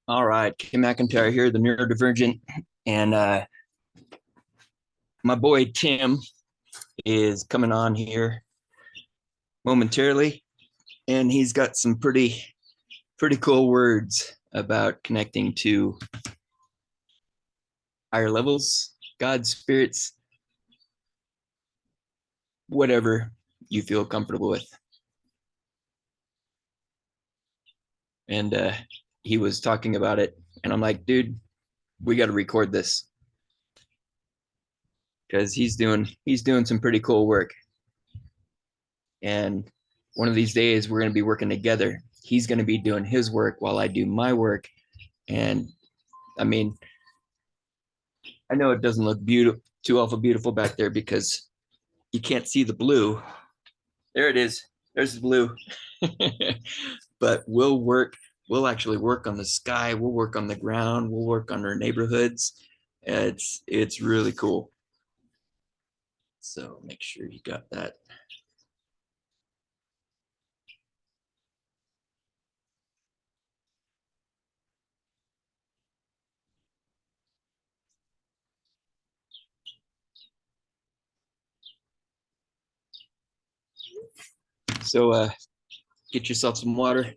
All right, Kim McIntyre here, the neurodivergent, and my boy Tim is coming on here momentarily, and he's got some pretty cool words about connecting to higher levels, God, spirits, whatever you feel comfortable with. And he was talking about it, and I'm like, dude, we got to record this because he's doing some pretty cool work. And one of these days we're going to be working together. He's going to be doing his work while I do my work. And I mean, I know it doesn't look beautiful, too awful beautiful back there because you can't see the blue. There it is. There's the blue. But we'll actually work on the sky. We'll work on the ground. We'll work on our neighborhoods. It's really cool. So make sure you got that. So get yourself some water.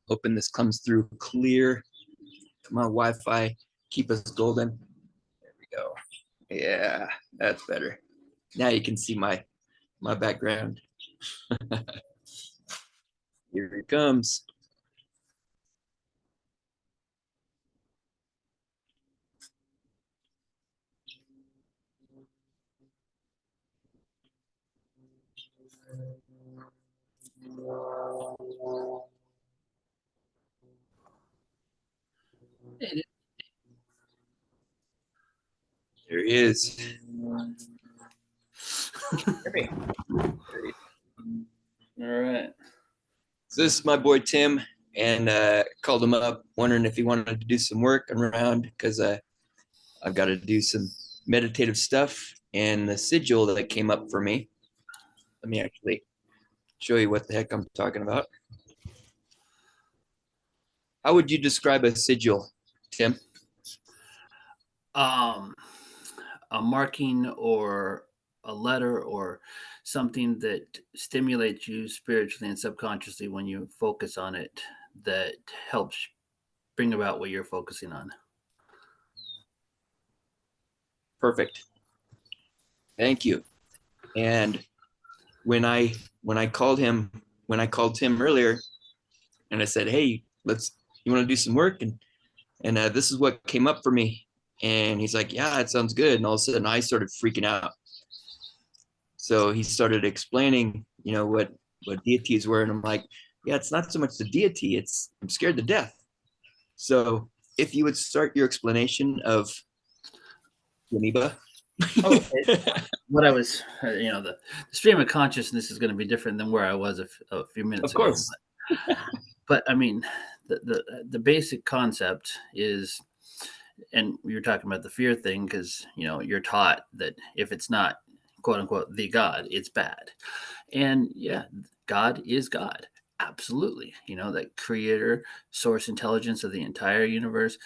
Hoping this comes through clear. Come on, Wi-Fi, keep us golden. There we go. Yeah, that's better. Now you can see my background. Here it comes. There he is. All right. So this is my boy Tim, and called him up, wondering if he wanted to do some work around because I've got to do some meditative stuff. And the sigil that came up for me. Let me actually show you what the heck I'm talking about. How would you describe a sigil, Tim? Um, a marking or a letter or something that stimulates you spiritually and subconsciously when you focus on it that helps bring about what you're focusing on. Perfect. Thank you. And when I called him when I called Tim earlier, and I said, "Hey, you want to do some work?" And this is what came up for me. And he's like, "Yeah, it sounds good." And all of a sudden, I started freaking out. So he started explaining, what deities were, and I'm like, "Yeah, it's not so much the deity; it's I'm scared to death." So if you would start your explanation of Amoeba. Oh, okay. What I was, the stream of consciousness is going to be different than where I was a few minutes Of ago. course. But I mean, the basic concept is, and we were talking about the fear thing because you're taught that if it's not quote unquote the God, it's bad. And yeah, God is God. Absolutely. That creator, source intelligence of the entire universe.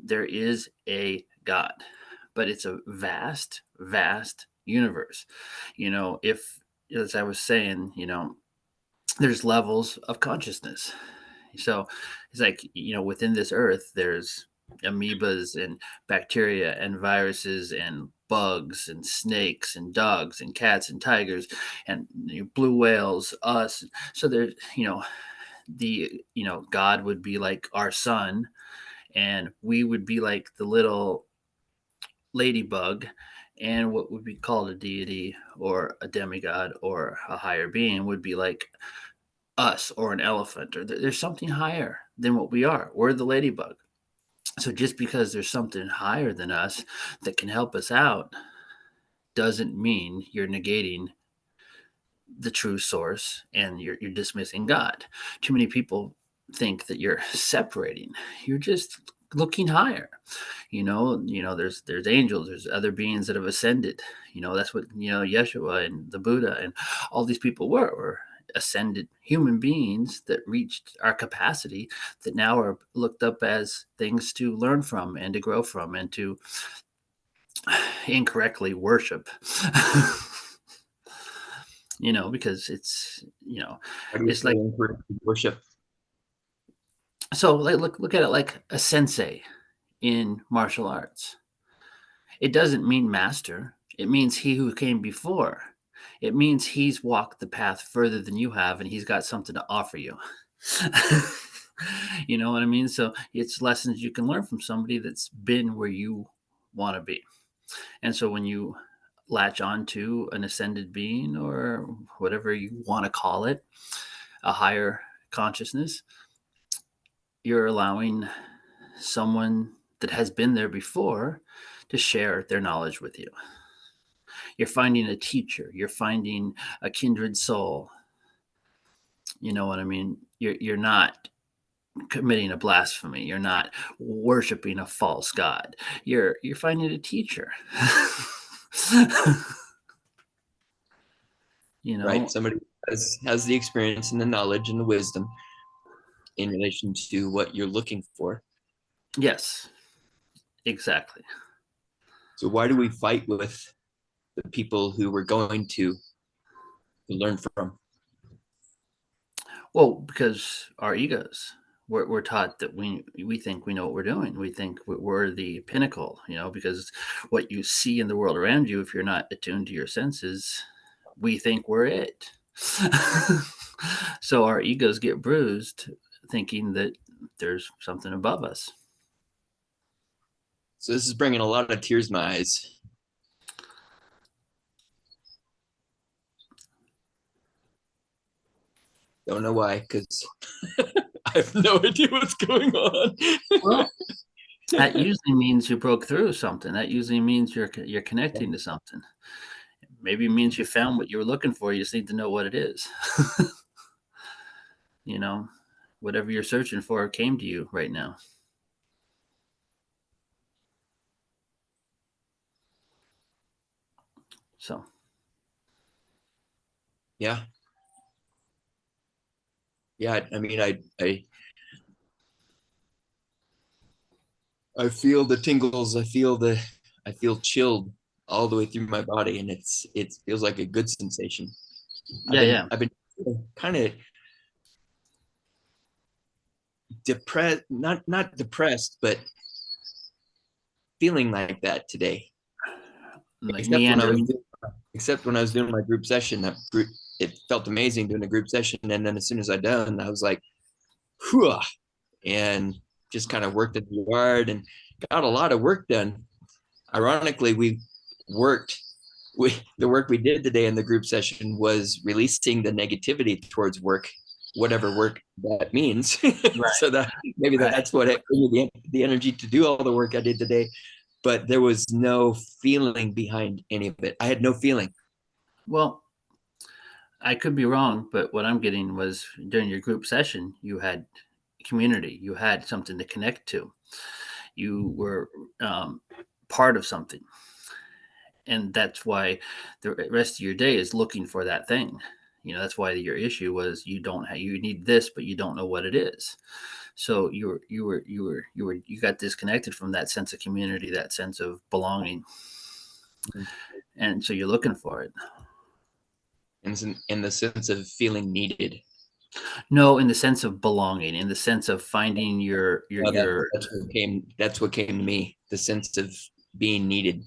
There is a God, but it's a vast, vast universe. If, as I was saying, there's levels of consciousness. So it's like, within this earth, there's amoebas and bacteria and viruses and bugs and snakes and dogs and cats and tigers and blue whales, us. So there's, God would be like our sun, and we would be like the little ladybug, and what would be called a deity or a demigod or a higher being would be like us or an elephant, or there's something higher than what we are. We're the ladybug. So just because there's something higher than us that can help us out doesn't mean you're negating the true source and you're dismissing God. Too many people think that you're separating. You're just looking higher. There's angels, there's other beings that have ascended. That's what Yeshua and the Buddha and all these people were ascended human beings that reached our capacity, that now are looked up as things to learn from and to grow from and to incorrectly worship. Because How do you it's like, worship? so like look at it like a sensei in martial arts. It doesn't mean master. It means he who came before. It means he's walked the path further than you have, and he's got something to offer you. You know what I mean? So it's lessons you can learn from somebody that's been where you want to be. And so when you latch on to an ascended being, or whatever you want to call it, a higher consciousness, you're allowing someone that has been there before to share their knowledge with you. You're finding a teacher, you're finding a kindred soul. You know what I mean? You're not committing a blasphemy, you're not worshiping a false god. You're finding a teacher. you Right? know Somebody has the experience and the knowledge and the wisdom in relation to what you're looking for. yes, exactly. So why do we fight with the people who we're going to learn from? Well, because our egos, we're taught that we think we know what we're doing. We think we're the pinnacle, because what you see in the world around you, if you're not attuned to your senses, we think we're it. So our egos get bruised thinking that there's something above us. So this is bringing a lot of tears to my eyes. Don't know why, because I have no idea what's going on. Well, that usually means you broke through something. That usually means you're connecting to something. Maybe it means you found what you were looking for. You just need to know what it is. you know, Whatever you're searching for came to you right now. So, Yeah. Yeah. I mean, I feel the tingles. I feel chilled all the way through my body, and it feels like a good sensation. yeah, yeah. I've been kind of depressed, not depressed, but feeling like that today. Like Except when I was meandering. doing my group session, it felt amazing doing a group session, and then as soon as I done, I was like, whew, and just kind of worked in the yard and got a lot of work done. Ironically, worked the work we did today in the group session was releasing the negativity towards work, whatever work that means. Right, So that maybe right. that's what it gave me the energy to do all the work I did today. But there was no feeling behind any of it. I had no feeling. Well, I could be wrong, but what I'm getting was during your group session, you had community, you had something to connect to, you were part of something. And that's why the rest of your day is looking for that thing. That's why your issue was you need this, but you don't know what it is. So you got disconnected from that sense of community, that sense of belonging, and so you're looking for it. And in the sense of feeling needed. No, in the sense of belonging, in the sense of finding Well, your. that's what came to me, the sense of being needed.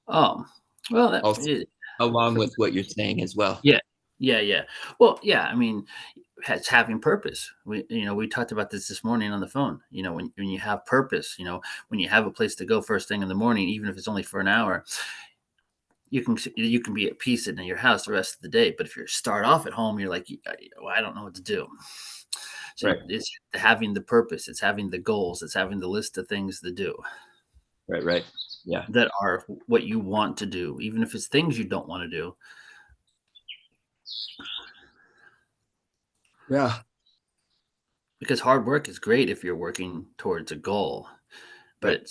Oh, well, Also, along with what you're saying as well. yeah, yeah, yeah. Well, yeah. I mean, it's having purpose. We talked about this morning on the phone. When you have purpose, when you have a place to go first thing in the morning, even if it's only for an hour, you can be at peace in your house the rest of the day. But if you start off at home, you're like, well, I don't know what to do. So Right. it's having the purpose, it's having the goals, it's having the list of things to do Right. Yeah. that are what you want to do, even if it's things you don't want to do. Yeah. because hard work is great if you're working towards a goal, but Right.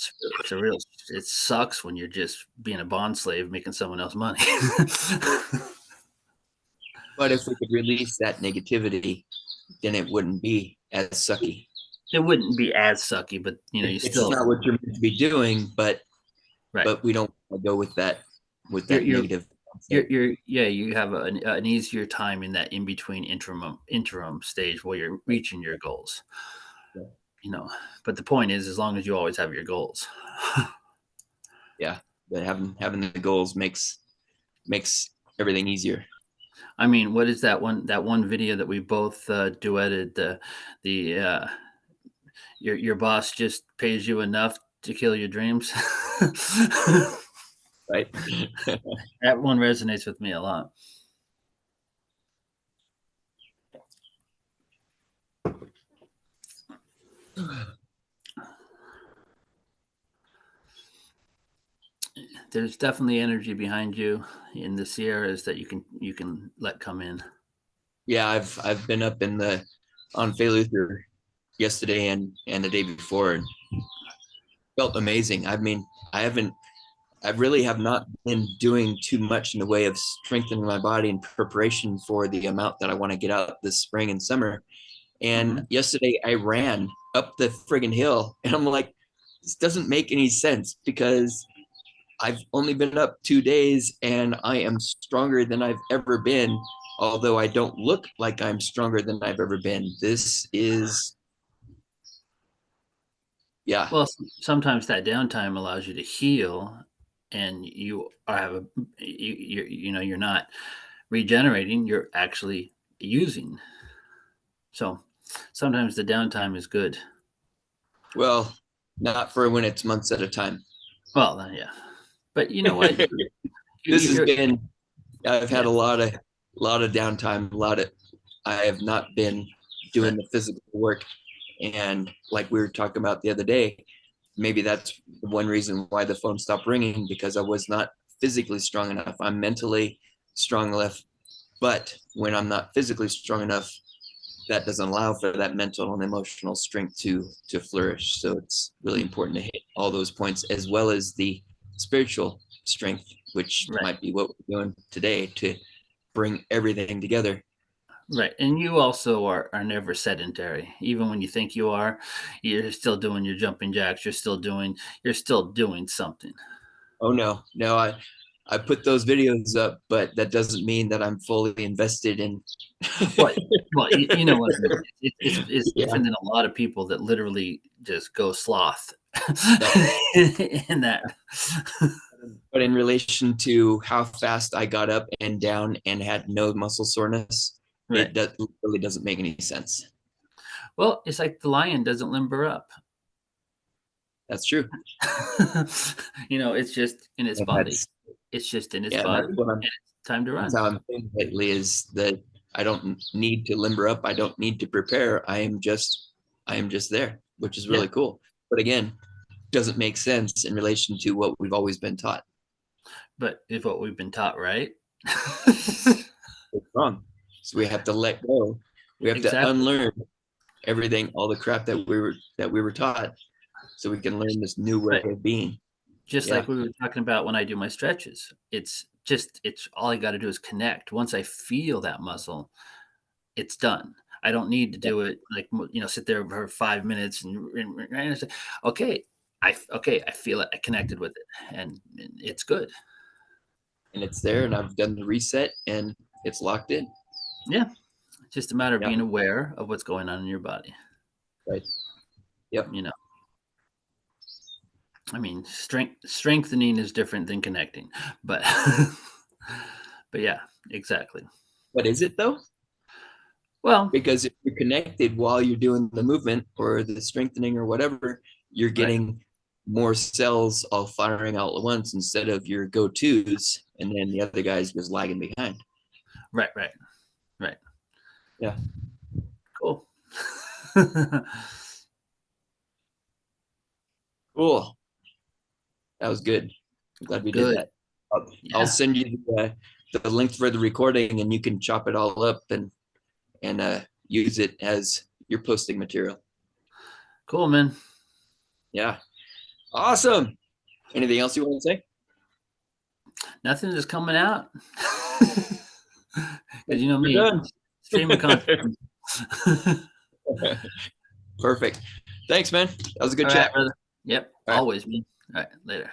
it's a real it sucks when you're just being a bond slave making someone else money. But if we could release that negativity, then it wouldn't be as sucky. It wouldn't be as sucky, but you It's still not what you're meant to be doing, right. but we don't go with You're that you're negative you're, mindset. you're yeah, you have an easier time in that in between interim stage where you're reaching your goals. Yeah. You know, but the point is, as long as you always have your goals. Yeah, but having the goals makes everything easier. I mean, what is that one video that we both duetted? The your boss just pays you enough to kill your dreams. Right. That one resonates with me a lot. There's definitely energy behind you in the Sierras that you can let come in. Yeah, I've been up in the on Luther yesterday and the day before and felt amazing. I mean, I haven't I really have not been doing too much in the way of strengthening my body in preparation for the amount that I want to get out this spring and summer. And Hmm. yesterday I ran up the friggin' hill and I'm like, this doesn't make any sense because I've only been up 2 days and I am stronger than I've ever been, although I don't look like I'm stronger than I've ever been. This is, yeah. Well, sometimes that downtime allows you to heal, and you have a you're not regenerating. You're actually using. So sometimes the downtime is good. Well, not for when it's months at a time. Well, then, yeah, but you know what? This has You're been, I've had yeah, a lot of downtime, I have not been doing right, the physical work. And like we were talking about the other day, maybe that's one reason why the phone stopped ringing because I was not physically strong enough. I'm mentally strong enough, but when I'm not physically strong enough, that doesn't allow for that mental and emotional strength to flourish. So it's really important to hit all those points as well as the spiritual strength, which right, might be what we're doing today to bring everything together. right. And you also are never sedentary. Even when you think you are, you're still doing your jumping jacks. You're still doing something. Oh no, no, I put those videos up, but that doesn't mean that I'm fully invested in. Well, you know what I mean. It's Yeah, different than a lot of people that literally just go sloth no. in that. But in relation to how fast I got up and down and had no muscle soreness, Right. it really doesn't make any sense. Well, it's like the lion doesn't limber up. That's true. It's just in its And body. It's just in its that's body, what and it's time to that's run. how I'm thinking lately is that I don't need to limber up. I don't need to prepare. I am just there, which is Yeah, really cool. But again, doesn't make sense in relation to what we've always been taught. but if what we've been taught, right? It's wrong. So we have to let go. We have to Exactly. unlearn everything, all the crap that we were taught, so we can learn this new way Right. of being. Just Yeah. like we were talking about when I do my stretches. It's all I gotta do is connect. Once I feel that muscle, it's done. I don't need to do it like sit there for 5 minutes and say, okay, I feel it. I connected with it, and it's good. And it's there, and I've done the reset, and it's locked in. Yeah, it's just a matter of Yeah. being aware of what's going on in your body. Right. Yep. You know, I mean, strengthening is different than connecting, but but yeah, exactly. But is it though? Well, Because if you're connected while you're doing the movement or the strengthening or whatever, you're right, getting more cells all firing out at once instead of your go-tos, and then the other guy's just lagging behind. right, right, right. Yeah. Cool. Cool. That was good. I'm glad we did Good. that. I'll Yeah. send you the link for the recording, and you can chop it all up and use it as your posting material. Cool, man. Yeah. Awesome. Anything else you want to say? Nothing is coming out. Because you know We're me, done. stream of consciousness. Perfect. Thanks, man. That was a good All chat. right, brother. Yep, All right. always, man. All right, later.